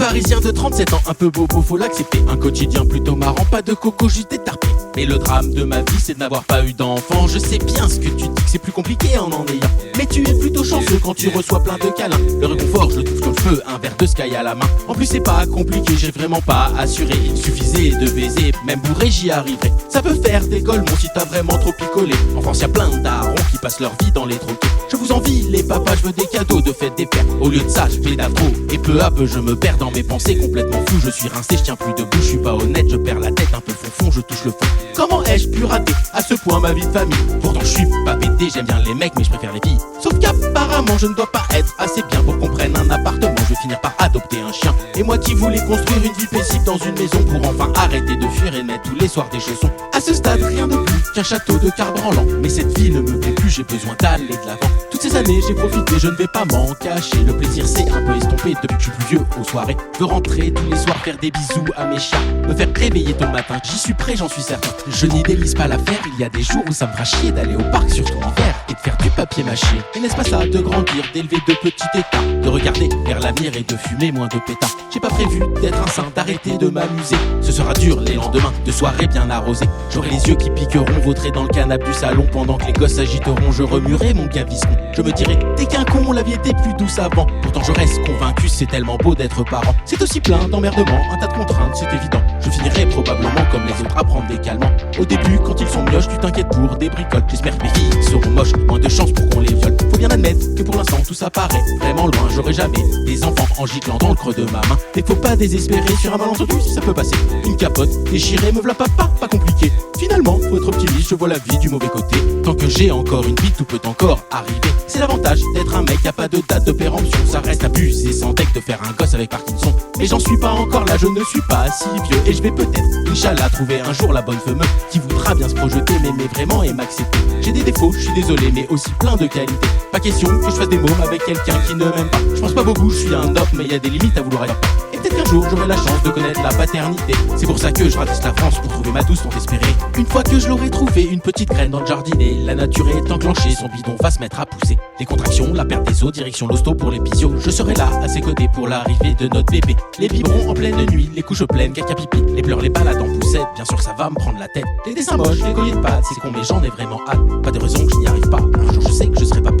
Parisien de 37 ans, un peu bobo, faut l'accepter. Un quotidien plutôt marrant, pas de coco, juste détarpé. Mais le drame de ma vie, c'est de n'avoir pas eu d'enfant. Je sais bien ce que tu dis, que c'est plus compliqué en ayant. Mais tu es plutôt chanceux quand tu reçois plein de câlins. Le réconfort, je le trouve comme le feu, un verre de Sky à la main. En plus, c'est pas compliqué, j'ai vraiment pas assuré. Il suffisait de baiser, même bourré, j'y arriverai. Ça peut faire des golemons si t'as vraiment trop picolé. En France, y a plein de darons qui passent leur vie dans les troquets. Je vous envie, les papas, je veux des cadeaux de fête des pères. Au lieu de ça, je pédale trop. Et peu à peu, je me perds dans mes pensées complètement fou. Je suis rincé, je tiens plus debout, je suis pas honnête, je perds la tête un peu fond, je touche le fond. Comment ai-je pu rater à ce point ma vie de famille? Pourtant je suis pas pété, j'aime bien les mecs mais je préfère les filles. Sauf qu'apparemment je ne dois pas être assez bien pour qu'on prenne un appartement. Je vais finir par adopter un chien. Et moi qui voulais construire une vie paisible dans une maison pour enfin arrêter de fuir et mettre tous les soirs des chaussons. À ce stade rien de plus qu'un château de cartes branlant. Mais cette vie ne me plaît plus, j'ai besoin d'aller de l'avant. Toutes ces années j'ai profité, je ne vais pas m'en cacher. Le plaisir s'est un peu estompé depuis que je suis plus vieux aux soirées. Je veux rentrer tous les soirs, faire des bisous à mes chiens, me faire réveiller tôt le matin, j'y suis prêt, j'en suis certain. Je n'idéalise pas l'affaire, il y a des jours où ça me fera chier d'aller au parc, surtout l'hiver, et de faire du papier mâché. Et n'est-ce pas ça, de grandir, d'élever de petits états, de regarder vers l'avenir et de fumer moins de pétards. J'ai pas prévu d'être un saint, d'arrêter de m'amuser. Ce sera dur les lendemains de soirée bien arrosée. J'aurai les yeux qui piqueront, vautrés dans le canapé du salon. Pendant que les gosses s'agiteront, je remuerai mon gaviscon. Je me dirai, t'es qu'un con, la vie était plus douce avant. Pourtant je reste convaincu, c'est tellement beau d'être parent. C'est aussi plein d'emmerdements, un tas de contraintes, c'est évident. Je finirai probablement comme les autres à prendre des calmants. Au début, quand ils sont mioches, tu t'inquiètes pour des bricoles. J'espère que mes filles seront moches, moins de chance pour qu'on les viole. Faut bien admettre que pour l'instant tout ça paraît vraiment loin. J'aurai jamais des enfants en giclant dans le creux de ma main. Mais faut pas désespérer sur un malentendu, ça peut passer. Une capote déchirée, me v'là papa, pas compliqué. Finalement, faut être optimiste, je vois la vie du mauvais côté. Tant que j'ai encore une vie, tout peut encore arriver. C'est l'avantage d'être un mec, y a pas de date de péremption. Ça reste abusé sans deck de faire un gosse avec Parkinson. Mais j'en suis pas encore là, je ne suis pas si vieux. Et je vais peut-être, Inch'Allah, trouver un jour la bonne femme qui voudra bien se projeter, m'aimer vraiment et m'accepter. J'ai des défauts, je suis désolé, mais aussi plein de qualités. Pas question que je fasse des mômes avec quelqu'un qui ne m'aime pas. Je pense pas beaucoup, je suis un homme, mais y a des limites à vouloir être. Et peut-être qu'un jour j'aurai la chance de connaître la paternité. C'est pour ça que je ratisse la France pour trouver ma douce tant espérée. Une fois que je l'aurai trouvé, une petite graine dans le jardinet, la nature est enclenchée, son bidon va se mettre à pousser. Les contractions, la perte des os, direction l'hosto pour les pisios. Je serai là à ses côtés pour l'arrivée de notre bébé. Les biberons en pleine nuit, les couches pleines, caca pipi, les pleurs, les balades en poussette. Bien sûr ça va me prendre la tête. Les dessins moches, les colliers de pâtes, c'est con mais j'en ai vraiment hâte. Pas de raison que je n'y arrive pas. Un jour je sais que je serai pas